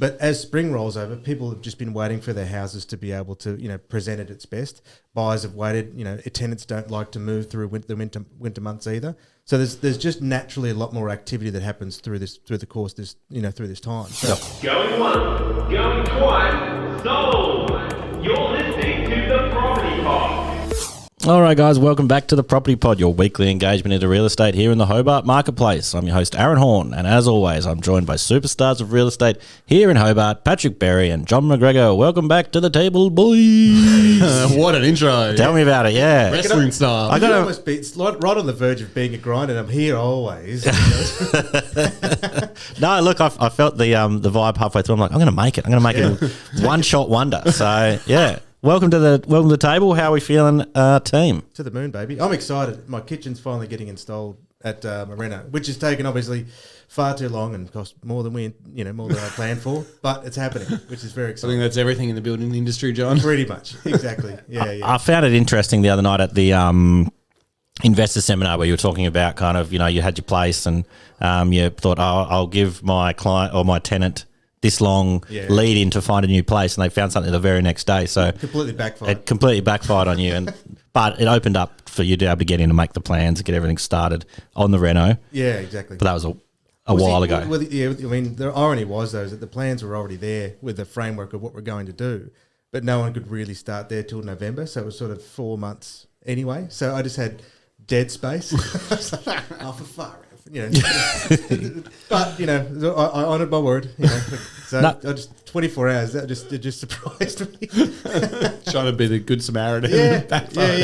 But as spring rolls over, people have just been waiting for their houses to be able to, present at its best. Buyers have waited. Tenants don't like to move through the winter months either. So there's just naturally a lot more activity that happens through the course through this time. So. Going once, going twice, sold. You're listening to the Property Pod. All right, guys, welcome back to the Property Pod, your weekly engagement into real estate here in the Hobart Marketplace. I'm your host, Aaron Horn, and as always, I'm joined by superstars of real estate here in Hobart, Patrick Berry and John McGregor. Welcome back to the table, boys. What an intro. Tell me about it, yeah. Wrestling style. I got almost be right on the verge of being a grind, and I'm here always. No, look, I felt the vibe halfway through. I'm like, I'm going to make it. I'm going to make it a one-shot wonder. So, yeah. Welcome to the table. How are we feeling, team? To the moon, baby. I'm excited. My kitchen's finally getting installed at Moreno, which has taken obviously far too long and cost more than more than I planned for. But it's happening, which is very I exciting. think that's everything in the building industry, John. Pretty much, exactly. Yeah. I found it interesting the other night at the investor seminar where you were talking about kind of you had your place and you thought, I'll give my client or my tenant this long lead in to find a new place, and they found something the very next day. So completely backfired. It completely backfired on you, but it opened up for you to be able to get in and make the plans and get everything started on the reno. Yeah, exactly. But that was a while ago. Well, yeah, I mean, the irony was though is that the plans were already there with the framework of what we're going to do, but no one could really start there till November. So it was sort of 4 months anyway. So I just had dead space. I was like, for far out. But I honoured my word. So I just 24 hours. It just surprised me. Trying to be the good Samaritan. Yeah,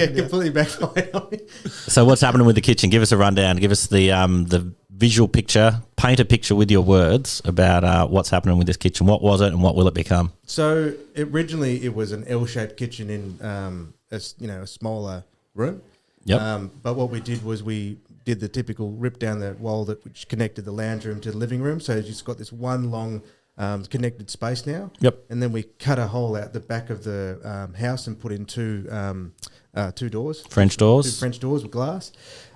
completely backfired on me. So what's happening with the kitchen? Give us a rundown. Give us the visual picture. Paint a picture with your words about what's happening with this kitchen. What was it, and what will it become? So originally it was an L-shaped kitchen in a smaller room. Yep. But what we did was we did the typical rip down the wall which connected the lounge room to the living room. So you just got this one long connected space now. Yep. And then we cut a hole out the back of the house and put in two doors. French doors. Two French doors with glass.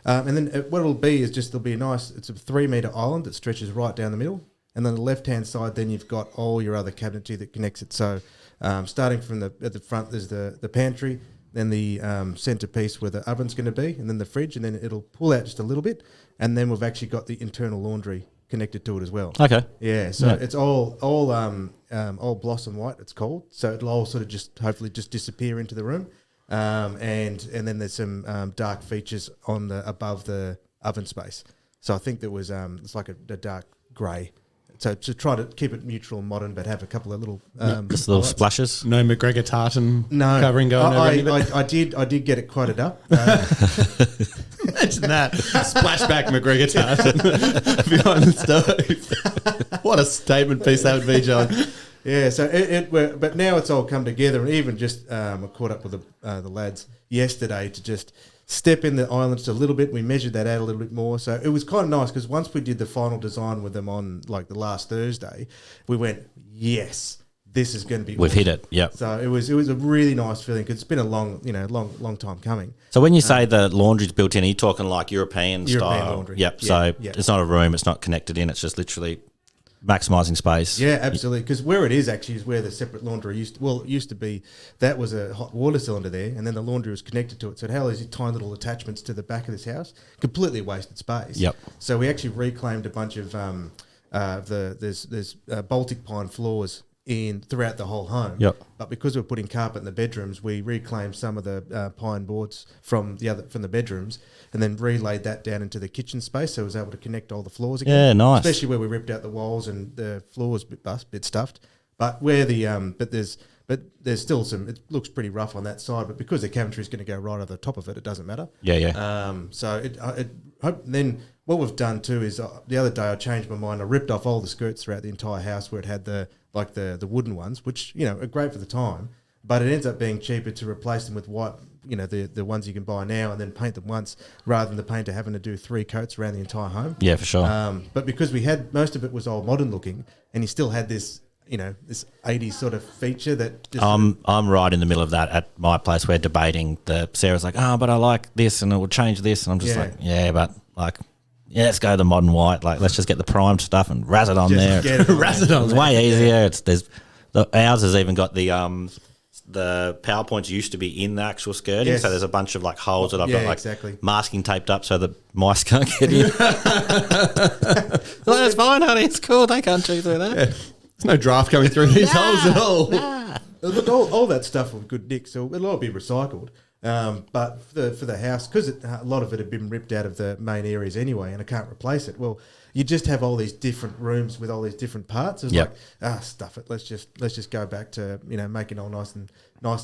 And then what it'll be is just it's a 3 metre island that stretches right down the middle. And then the left-hand side, then you've got all your other cabinetry that connects it. So starting from at the front, there's the pantry, then the centerpiece where the oven's going to be, and then the fridge, and then it'll pull out just a little bit, and then we've actually got the internal laundry connected to it as well. Okay. Yeah, so it's all blossom white, it's called. So it'll all sort of just hopefully just disappear into the room, and then there's some dark features on above the oven space. So I think there was it's like a dark grey. So to try to keep it neutral and modern, but have a couple of little just little splashes. No McGregor tartan covering going over any of it? I did get it quoted up. Imagine that. Splashback McGregor tartan behind the stove. What a statement piece that would be, John. Yeah, so but now it's all come together, and even just I caught up with the lads yesterday to just step in the island just a little bit. We measured that out a little bit more. So it was kind of nice because once we did the final design with them on like the last Thursday, we went, yes, this is going to be We've awesome. hit it, yep. So it was a really nice feeling because it's been a long time coming. So when you say the laundry's built in, are you talking like European style? Laundry. Yep. Yeah, So yeah. it's not a room, it's not connected in, it's just literally maximising space. Yeah, absolutely. Because where it is actually is where the separate laundry used to be. That was a hot water cylinder there, and then the laundry was connected to it. So it had all these tiny little attachments to the back of this house. Completely wasted space. Yep. So we actually reclaimed a bunch of there's Baltic pine floors throughout the whole home. Yep. But because we're putting carpet in the bedrooms, we reclaimed some of the pine boards from the bedrooms, and then relayed that down into the kitchen space, so I was able to connect all the floors again. Yeah, nice. Especially where we ripped out the walls and the floors bit stuffed. But where there's still some. It looks pretty rough on that side, but because the cabinetry is going to go right over the top of it, it doesn't matter. Yeah. So then what we've done too is the other day I changed my mind. I ripped off all the skirts throughout the entire house where it had the wooden ones, which are great for the time, but it ends up being cheaper to replace them with white. The ones you can buy now, and then paint them once rather than the painter having to do 3 coats around the entire home. Yeah, for sure. But because we had most of it was all modern looking, and you still had this this 80s sort of feature that just I'm right in the middle of that at my place. We're debating. Sarah's like, but I like this, and it will change this, and I'm just like, yeah, but like yeah, let's go the modern white. Like, let's just get the primed stuff and razz it on Just there. get it on Razz it on It's there. way easier. Ours has even got the PowerPoints used to be in the actual skirting, Yes. so there's a bunch of like holes that I've got like exactly. masking taped up so that mice can't get in. Well, that's fine, honey. It's cool. They can't chew through that. Yeah. There's no draft coming through these holes at all. Look, all that stuff was good nick, so it'll all be recycled. But for the house, because a lot of it had been ripped out of the main areas anyway, and I can't replace it. Well, you just have all these different rooms with all these different parts. It's Yep. like, stuff it. Let's just go back to making it all nice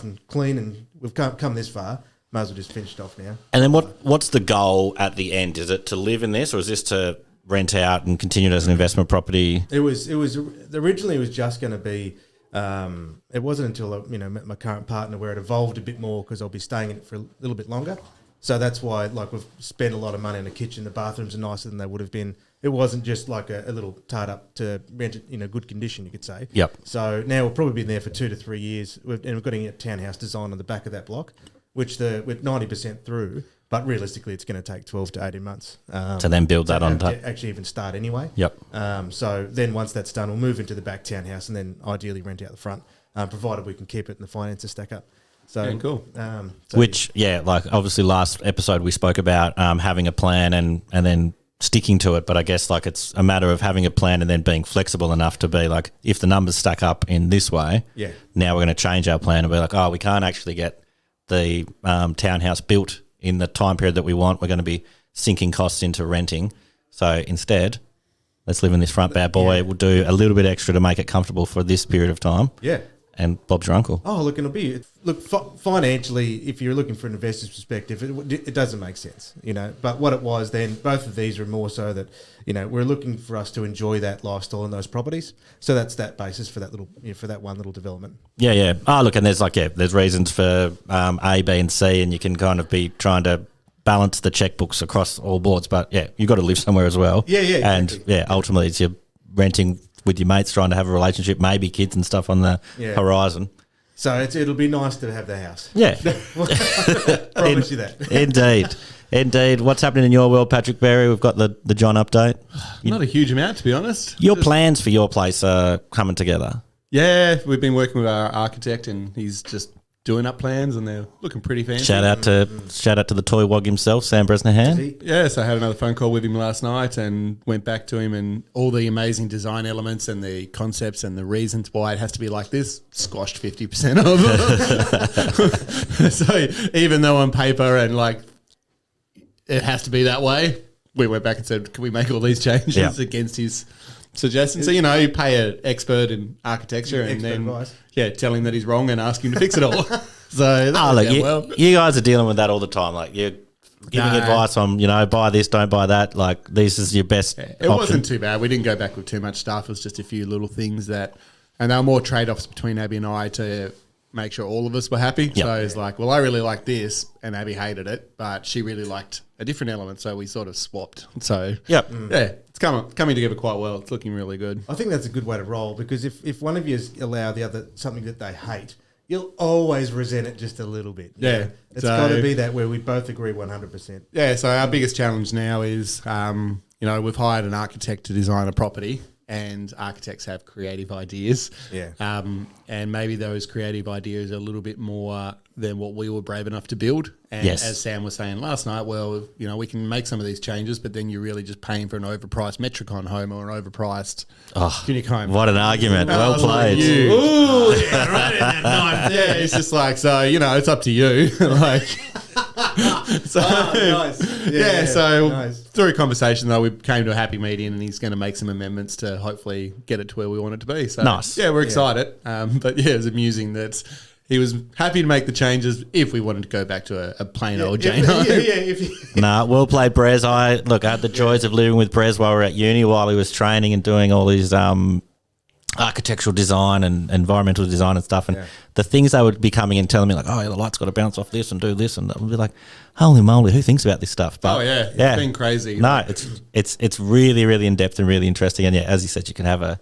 and clean. And we've come this far. Might as well just finish it off now. And then what's the goal at the end? Is it to live in this, or is this to rent out and continue it as an investment property? It was originally it was just going to be. It wasn't until I met my current partner where it evolved a bit more because I'll be staying in it for a little bit longer. So that's why we've spent a lot of money on the kitchen. The bathrooms are nicer than they would have been. It wasn't just like a little tart up to rent it in a good condition, you could say. Yep. So now we'll probably be there for 2 to 3 years, and we've got a townhouse design on the back of that block, which we're 90% through. But realistically, it's going to take 12 to 18 months To then build that on top. actually even start anyway. Yep. So then once that's done, we'll move into the back townhouse and then ideally rent out the front, provided we can keep it and the finances stack up. So Yeah, cool. Which, like obviously last episode we spoke about having a plan and then sticking to it. But I guess like it's a matter of having a plan and then being flexible enough to be like, if the numbers stack up in this way, Yeah. now we're going to change our plan and be like, oh, we can't actually get the townhouse built in the time period that we want. We're going to be sinking costs into renting. So instead, let's live in this front bad boy. Yeah. We'll do a little bit extra to make it comfortable for this period of time. Yeah. And Bob's your uncle. Oh, look, financially, if you're looking for an investor's perspective, it doesn't make sense, But what it was then, both of these are more so that, we're looking for us to enjoy that lifestyle in those properties. So that's that basis for that little, for that one little development. Yeah. Oh, look, and there's reasons for A, B, and C, and you can kind of be trying to balance the checkbooks across all boards. But yeah, you've got to live somewhere as well. Yeah, And exactly. Ultimately, it's you're renting with your mates, trying to have a relationship, maybe kids and stuff on the horizon. So it'll be nice to have the house. Yeah, Promise you that. Indeed. What's happening in your world, Patrick Berry? We've got the John update. Not a huge amount, to be honest. Your plans for your place are coming together. Yeah, we've been working with our architect, and he's just doing up plans, and they're looking pretty fancy. Shout out to the toy wog himself, Sam Bresnahan. Yeah, so I had another phone call with him last night and went back to him, and all the amazing design elements and the concepts and the reasons why it has to be like this squashed 50% of them. So even though on paper and like it has to be that way, we went back and said, can we make all these changes against his suggestion? So, you pay an expert in architecture and Expert then advice. tell him that he's wrong and ask him to fix it all. So that Look, worked out well. you guys are dealing with that all the time. Like you're giving advice on, buy this, don't buy that. Like this is your best It option. wasn't too bad. We didn't go back with too much stuff. It was just a few little things and there were more trade-offs between Abby and I to make sure all of us were happy. Yep. So it's like, well, I really like this, and Abby hated it, but she really liked a different element, so we sort of swapped. So Yep. yeah, it's coming together quite well. It's looking really good. I think that's a good way to roll, because if one of you allow the other something that they hate, you'll always resent it just a little bit. Yeah. It's So- got to be that where we both agree 100%. Yeah, so our biggest challenge now is, we've hired an architect to design a property, and architects have creative ideas. Yeah. And maybe those creative ideas are a little bit more than what we were brave enough to build. And Yes. as Sam was saying last night, well, we can make some of these changes, but then you're really just paying for an overpriced Metricon home or an overpriced Unique home. What an argument. I Well was like, played. you. Ooh, yeah, right in that knife. Yeah, it's just like, so, it's up to you. Like, so, Nice. yeah, so nice. through a conversation, though, we came to a happy median, and he's going to make some amendments to hopefully get it to where we want it to be. So, Nice. yeah, we're excited. But yeah, it was amusing that he was happy to make the changes if we wanted to go back to a plain old Jane home. Nah, well played, Brez. I had the joys of living with Brez while we were at uni, while he was training and doing all his architectural design and environmental design and stuff. And the things they would be coming in telling me, like, oh, yeah, the light's got to bounce off this and do this. And I would be like, holy moly, who thinks about this stuff? But, Oh, yeah. It's been crazy. No, it's really, really in-depth and really interesting. And, yeah, as you said, you can have a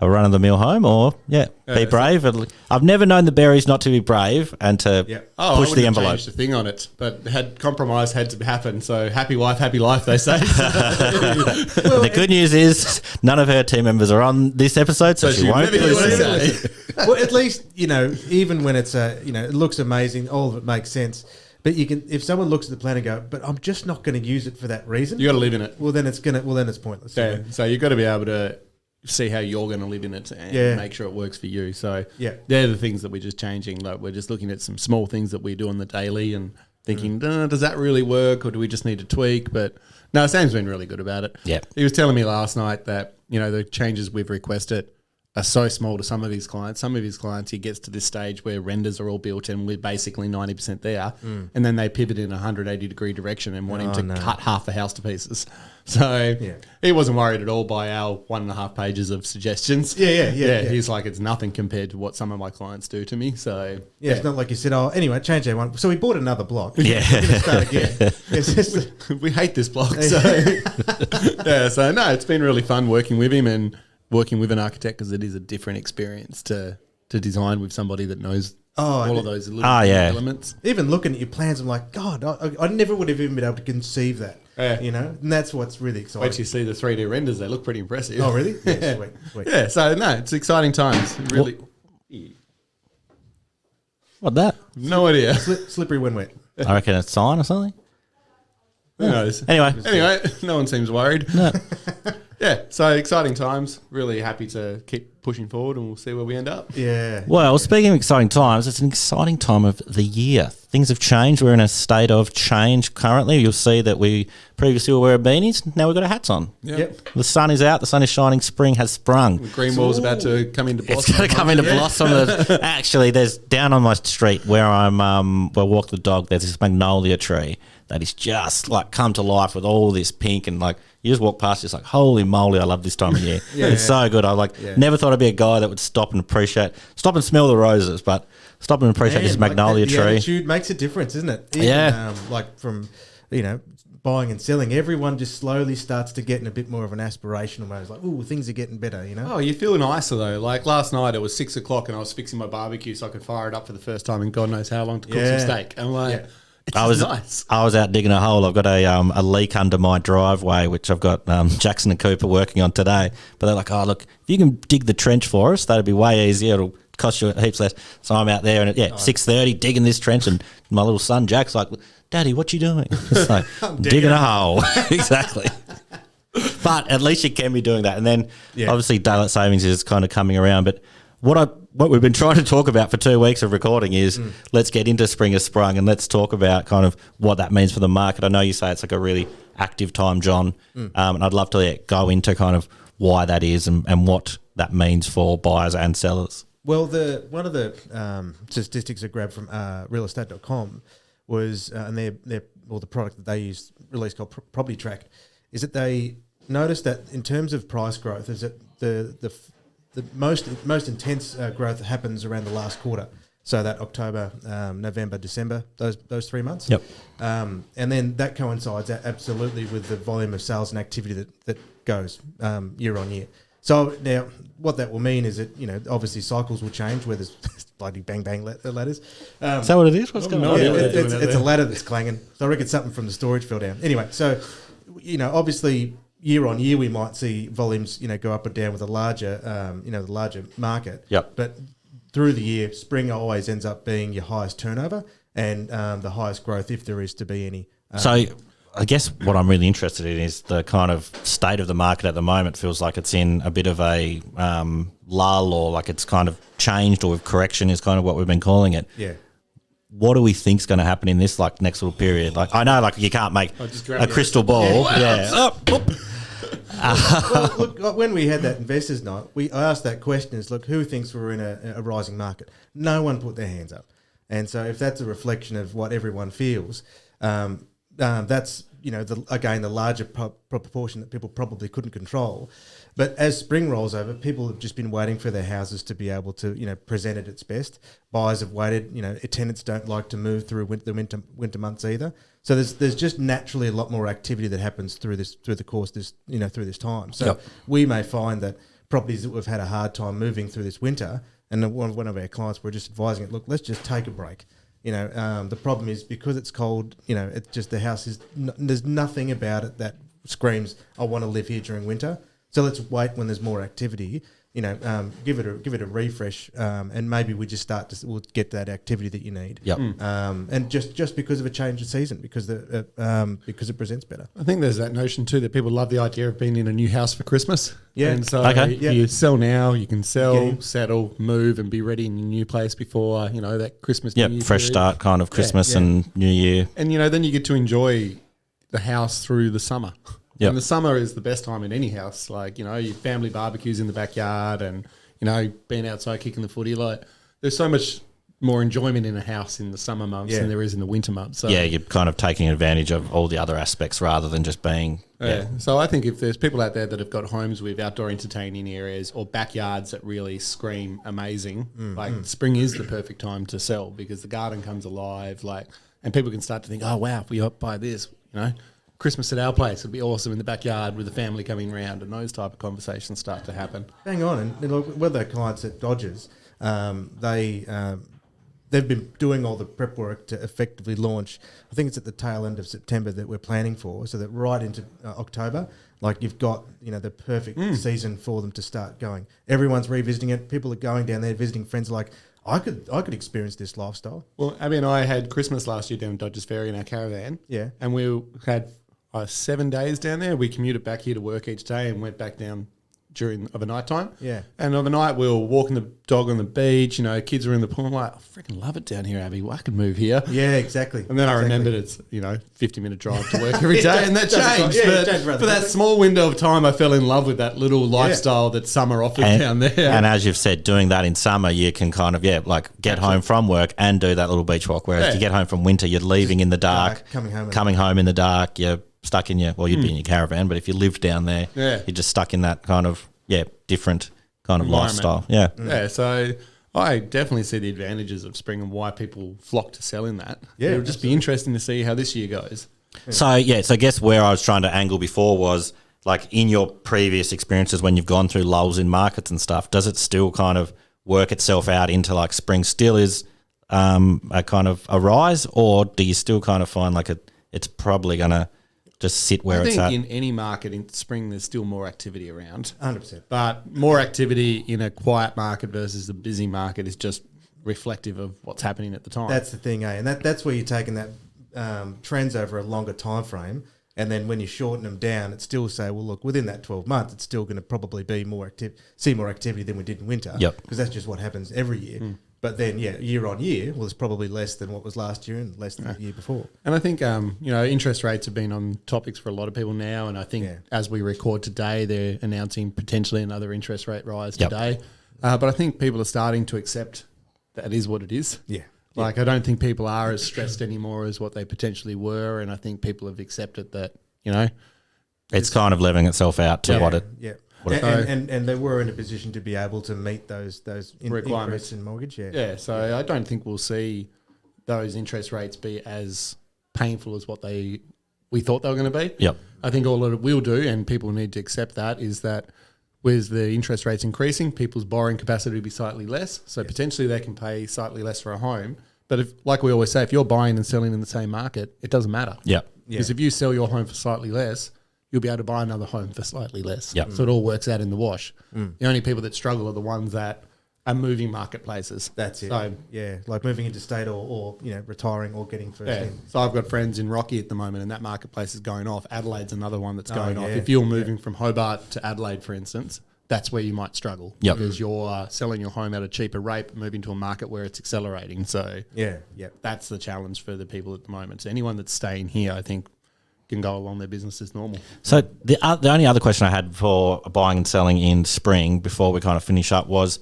a run-of-the-mill home, or be brave. I've never known the Berries not to be brave and to push the envelope. Changed the thing on it, but compromise had to happen. So happy wife, happy life, they say. The good news is none of her team members are on this episode, so she won't be listening. Well, at least even when it's it looks amazing, all of it makes sense. But you can, if someone looks at the plan and go, but I'm just not going to use it for that reason. You got to live in it. Well, then it's pointless. Yeah. So you've got to be able to see how you're going to live in it and make sure it works for you. So they're the things that we're just changing. Like we're just looking at some small things that we do on the daily and thinking, does that really work, or do we just need to tweak? But no, Sam's been really good about it. Yeah, he was telling me last night that the changes we've requested are so small to some of his clients. Some of his clients, he gets to this stage where renders are all built and we're basically 90% there, and then they pivot in a 180-degree direction and want him to cut half the house to pieces. So he wasn't worried at all by our 1.5 pages of suggestions. Yeah. He's like, it's nothing compared to what some of my clients do to me. So it's not like you said, anyway, change that one. So we bought another block. Yeah. We're going to start again. We hate this block. So so no, it's been really fun working with him and working with an architect, because it is a different experience to design with somebody that knows all of those little elements. Even looking at your plans, I'm like, God, I never would have even been able to conceive that. And that's what's really exciting. Wait till you see the 3D renders; they look pretty impressive. Oh, really? Yeah, sweet. Yeah, so no, it's exciting times. Really. What that? No idea. Slippery when wet. I reckon it's a sign or something. Who knows? Anyway, no one seems worried. No. Yeah, so exciting times. Really happy to keep pushing forward, and we'll see where we end up. Yeah. Well, speaking of exciting times, it's an exciting time of the year. Things have changed. We're in a state of change currently. You'll see that we previously were wearing beanies. Now we've got our hats on. Yep. The sun is out. The sun is shining. Spring has sprung. The green wall's about to come into blossom. It's going to come into blossom. Actually, there's down on my street where I'm walk the dog, there's this magnolia tree that is just like come to life with all this pink, and like you just walk past, it's like, holy moly, I love this time of year. It's so good. I never thought I'd be a guy that would stop and smell the roses, but stop and appreciate this magnolia tree. The attitude makes a difference, isn't it? Even, from buying and selling, everyone just slowly starts to get in a bit more of an aspirational mode. It's like, ooh, things are getting better, Oh, you feel nicer though. Like last night, it was 6 o'clock, and I was fixing my barbecue so I could fire it up for the first time in God knows how long to cook some steak. I'm like. I was out digging a hole. I've got a leak under my driveway, which I've got Jackson and Cooper working on today. But they're like, oh, look, if you can dig the trench for us, that'd be way easier. It'll cost you heaps less. So I'm out there and 6:30 digging this trench, and my little son Jack's like, Daddy, what you doing? It's like, digging a hole. Exactly. But at least you can be doing that. And then obviously daylight savings is kind of coming around. But what we've been trying to talk about for 2 weeks of recording is let's get into Spring has sprung, and let's talk about kind of what that means for the market. I know you say it's like a really active time, John, and I'd love to go into kind of why that is and what that means for buyers and sellers. Well, one of the statistics I grabbed from realestate.com was, and the product that they use, release called Property Track, is that they noticed that in terms of price growth, is that the most intense growth happens around the last quarter. So that October, November, December, those 3 months. Yep. And then that coincides absolutely with the volume of sales and activity that goes year on year. So now what that will mean is that, obviously cycles will change where there's bloody bang ladders. Is that what it is? What's going on? It's a ladder that's clanging. So I reckon it's something from the storage fell down. Anyway, so, obviously year on year we might see volumes, go up or down with a larger, the larger market. Yep. But through the year, spring always ends up being your highest turnover and the highest growth if there is to be any. So I guess what I'm really interested in is the kind of state of the market at the moment. Feels like it's in a bit of a lull, or like it's kind of changed, or correction is kind of what we've been calling it. Yeah. What do we think is going to happen in this next little period? Like, I know you can't make a crystal ball. Yeah. Well, look, when we had that investors night, I asked that question: "Is who thinks we're in a rising market?" No one put their hands up, and so if that's a reflection of what everyone feels, that's the larger proportion that people probably couldn't control. But as spring rolls over, people have just been waiting for their houses to be able to present at its best. Buyers have waited. Tenants don't like to move through the winter months either. So there's just naturally a lot more activity that happens through the course through this time. So we may find that properties that we've had a hard time moving through this winter, and one of our clients, we're just advising it, look, let's just take a break. The problem is because it's cold, it's just the house there's nothing about it that screams, I want to live here during winter. So let's wait when there's more activity, give it a refresh, and maybe we just we'll get that activity that you need. Yep. And just because of a change of season, because it presents better. I think there's that notion too that people love the idea of being in a new house for Christmas. Yeah. And so Okay. you sell now, you can Get sell, in. settle, move, and be ready in your new place before that Christmas. New Yep, Year fresh period. start kind of Christmas yeah. and New Year. And then you get to enjoy the house through the summer. Yep. And the summer is the best time in any house. Like, your family barbecues in the backyard and, being outside kicking the footy. Like, there's so much more enjoyment in a house in the summer months Yeah. than there is in the winter months. So, Yeah, you're kind of taking advantage of all the other aspects rather than just being So I think if there's people out there that have got homes with outdoor entertaining areas or backyards that really scream amazing, spring is the perfect time to sell because the garden comes alive, and people can start to think, oh wow, if we buy this, Christmas at our place would be awesome in the backyard with the family coming round, and those type of conversations start to happen. Hang on, and look, with our clients at Dodgers, they've been doing all the prep work to effectively launch. I think it's at the tail end of September that we're planning for, so that right into October, you've got the perfect season for them to start going. Everyone's revisiting it. People are going down there visiting friends. I could experience this lifestyle. Well, Abby and I had Christmas last year down at Dodgers Ferry in our caravan. Yeah. And we had 7 days down there. We commuted back here to work each day and went back down during of a night time. Yeah. And of a night we were walking the dog on the beach, kids were in the pool. I'm like, I freaking love it down here, Abby. Well, I could move here. Yeah, exactly. And then I remembered it's, 50-minute drive to work every day, and that changed. Yeah, it But changed rather for that quickly. small window of time, I fell in love with that little lifestyle that summer offers down there. And as you've said, doing that in summer, you can kind of, get home from work and do that little beach walk. Whereas you get home from winter, you're leaving in the dark, coming home in the dark, you're stuck in you'd be in your caravan, but if you lived down there, Yeah. you're just stuck in that kind of, different kind of Environment. lifestyle. Yeah. Yeah, so I definitely see the advantages of spring and why people flock to sell in that. Yeah, It'll just be interesting to see how this year goes. So I guess where I was trying to angle before was in your previous experiences when you've gone through lulls in markets and stuff, does it still kind of work itself out into spring still is a kind of a rise, or do you still kind of find it's probably going to just sit where I it's think at? in any market in spring, there's still more activity around. 100%. But more activity in a quiet market versus a busy market is just reflective of what's happening at the time. That's the thing, and that's where you're taking that trends over a longer time frame, and then when you shorten them down, it still say, well, look, within that 12 months, it's still going to probably be more activity than we did in winter. Yep. Because that's just what happens every year. But then, year on year, well, it's probably less than what was last year and less than the year before. And I think, interest rates have been on topics for a lot of people now. And I think as we record today, they're announcing potentially another interest rate rise today. But I think people are starting to accept that is what it is. Yeah. I don't think people are as stressed anymore as what they potentially were. And I think people have accepted that, It's kind of leveling itself out to what it... Yeah. What it- And they were in a position to be able to meet those Requirements increase in mortgage. Yeah. Yeah, so I don't think we'll see those interest rates be as painful as what we thought they were going to be. Yep. I think all that it will do, and people need to accept that, is that with the interest rates increasing, people's borrowing capacity will be slightly less. So potentially they can pay slightly less for a home. But if, like we always say, if you're buying and selling in the same market, it doesn't matter. Yep. Because if you sell your home for slightly less, you'll be able to buy another home for slightly less. Yep. So it all works out in the wash. The only people that struggle are the ones that are moving marketplaces. That's it. So, like moving into state or retiring or getting first yeah. in. So I've got friends in Rocky at the moment, and that marketplace is going off. Adelaide's another one that's going off. yeah. If you're moving from Hobart to Adelaide, for instance, that's where you might struggle. Yep. Because you're selling your home at a cheaper rate, but moving to a market where it's accelerating. So Yeah. that's the challenge for the people at the moment. So anyone that's staying here, I think, can go along their business as normal. So the only other question I had for buying and selling in spring before we kind of finish up was,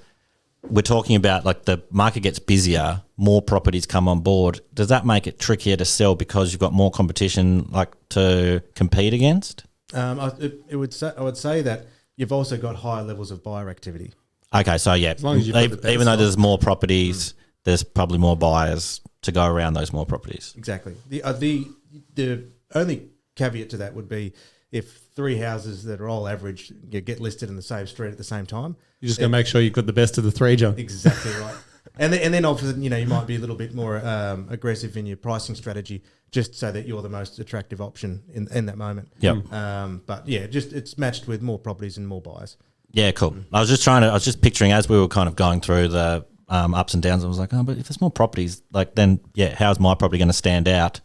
we're talking about the market gets busier, more properties come on board. Does that make it trickier to sell because you've got more competition to compete against? I would say that you've also got higher levels of buyer activity. Okay, so yeah, long as you put the even though pedestal. there's more properties, there's probably more buyers to go around those more properties. Exactly. The only caveat to that would be if 3 houses that are all average get listed in the same street at the same time, You just got to make sure you've got the best of the three, John. exactly right. And then obviously, you might be a little bit more aggressive in your pricing strategy, just so that you're the most attractive option in that moment. Yep. But yeah, just it's matched with more properties and more buyers. Yeah, cool. I was just picturing as we were kind of going through the ups and downs, I was like, oh, but if there's more properties, like then, yeah, how's my property going to stand out?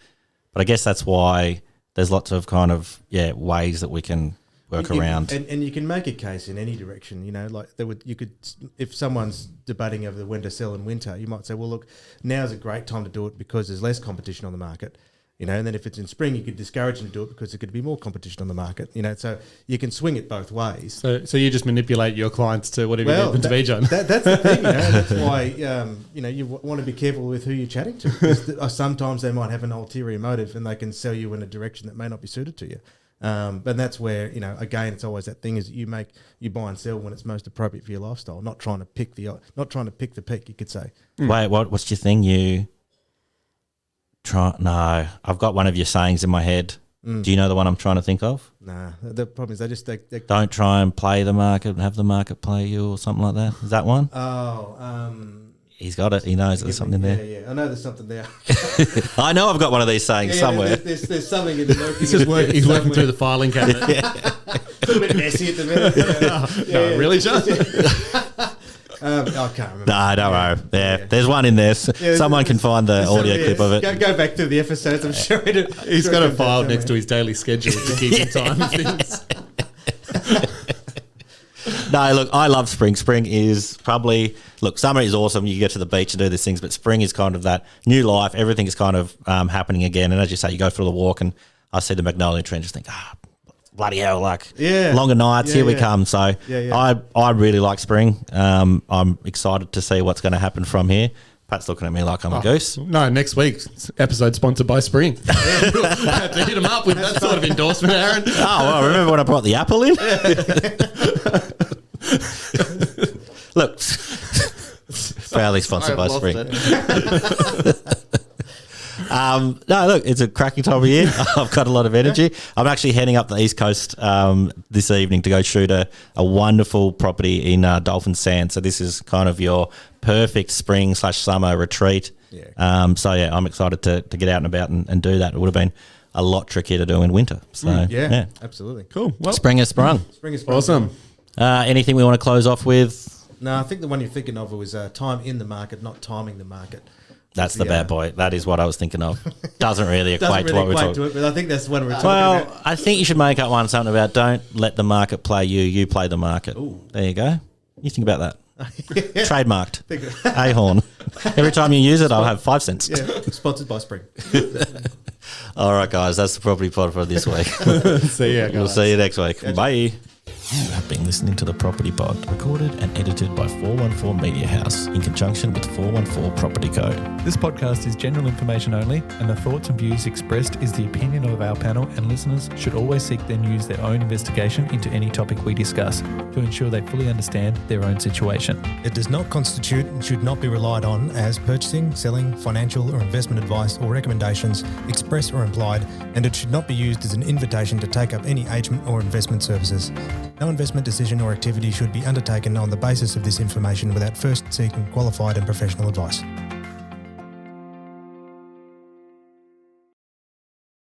But I guess that's why there's lots of kind of, ways that we can work around. And you can make a case in any direction, like you could, if someone's debating over when to sell in winter, you might say, well, look, now's a great time to do it because there's less competition on the market, and then if it's in spring, you could discourage them to do it because there could be more competition on the market, so you can swing it both ways. So you just manipulate your clients to whatever you need them to be, John. That's the thing, that's why, you want to be careful with who you're chatting to. Because sometimes they might have an ulterior motive and they can sell you in a direction that may not be suited to you. But that's where, again, it's always that thing is you buy and sell when it's most appropriate for your lifestyle, not trying to pick the peak, you could say. Wait, what's your thing? No, I've got one of your sayings in my head. Do you know the one I'm trying to think of? Nah, the problem is they don't try and play the market and have the market play you or something like that. Is that one? He's got it. He knows there's something there. Yeah, I know there's something there. I know I've got one of these sayings somewhere. There's something in the He's working through the filing cabinet. A little bit messy at the minute. Really, John? I can't remember. No, don't worry. Yeah, there's one in there. Someone can find the audio clip of it. Go back to the episodes. I'm sure He's got a file next to his daily schedule to keep in time with things. No, look, I love spring. Spring is probably, summer is awesome. You get to the beach and do these things, but spring is kind of that new life. Everything is kind of happening again. And as you say, you go for the walk and I see the magnolia tree and just think, bloody hell, longer nights, here we come. So I really like spring. I'm excited to see what's going to happen from here. Pat's looking at me like I'm a goose. No, next week's episode sponsored by Spring. We'll have to hit him up with that sort of endorsement, Aaron. Oh, well, remember when I brought the apple in? Look, proudly sponsored by Spring. No, look, it's a cracking time of year. I've got a lot of energy. I'm actually heading up the East Coast this evening to go shoot a wonderful property in Dolphin Sand. So this is kind of your perfect spring/summer retreat. Yeah. I'm excited to get out and about and do that. It would have been a lot trickier to do in winter. So yeah, absolutely. Cool. Well, spring has sprung. Spring has sprung. Awesome. Anything we want to close off with? No, I think the one you're thinking of was time in the market, not timing the market. That's the bad boy. That is what I was thinking of. Doesn't really equate to what we're talking about. But I think that's what we're talking about. Well, I think you should make up something about don't let the market play you, you play the market. Ooh. There you go. You think about that. Trademarked. A-horn. Every time you use it, I'll have 5 cents. Yeah, sponsored by Spring. All right, guys, that's the Property Pod for this week. See ya, guys. We'll see you next week. Gotcha. Bye. You have been listening to the Property Pod, recorded and edited by 414 Media House in conjunction with 414 Property Code. This podcast is general information only, and the thoughts and views expressed is the opinion of our panel, and listeners should always seek then use their own investigation into any topic we discuss to ensure they fully understand their own situation. It does not constitute and should not be relied on as purchasing, selling, financial or investment advice or recommendations, express or implied, and it should not be used as an invitation to take up any agent or investment services. No investment decision or activity should be undertaken on the basis of this information without first seeking qualified and professional advice.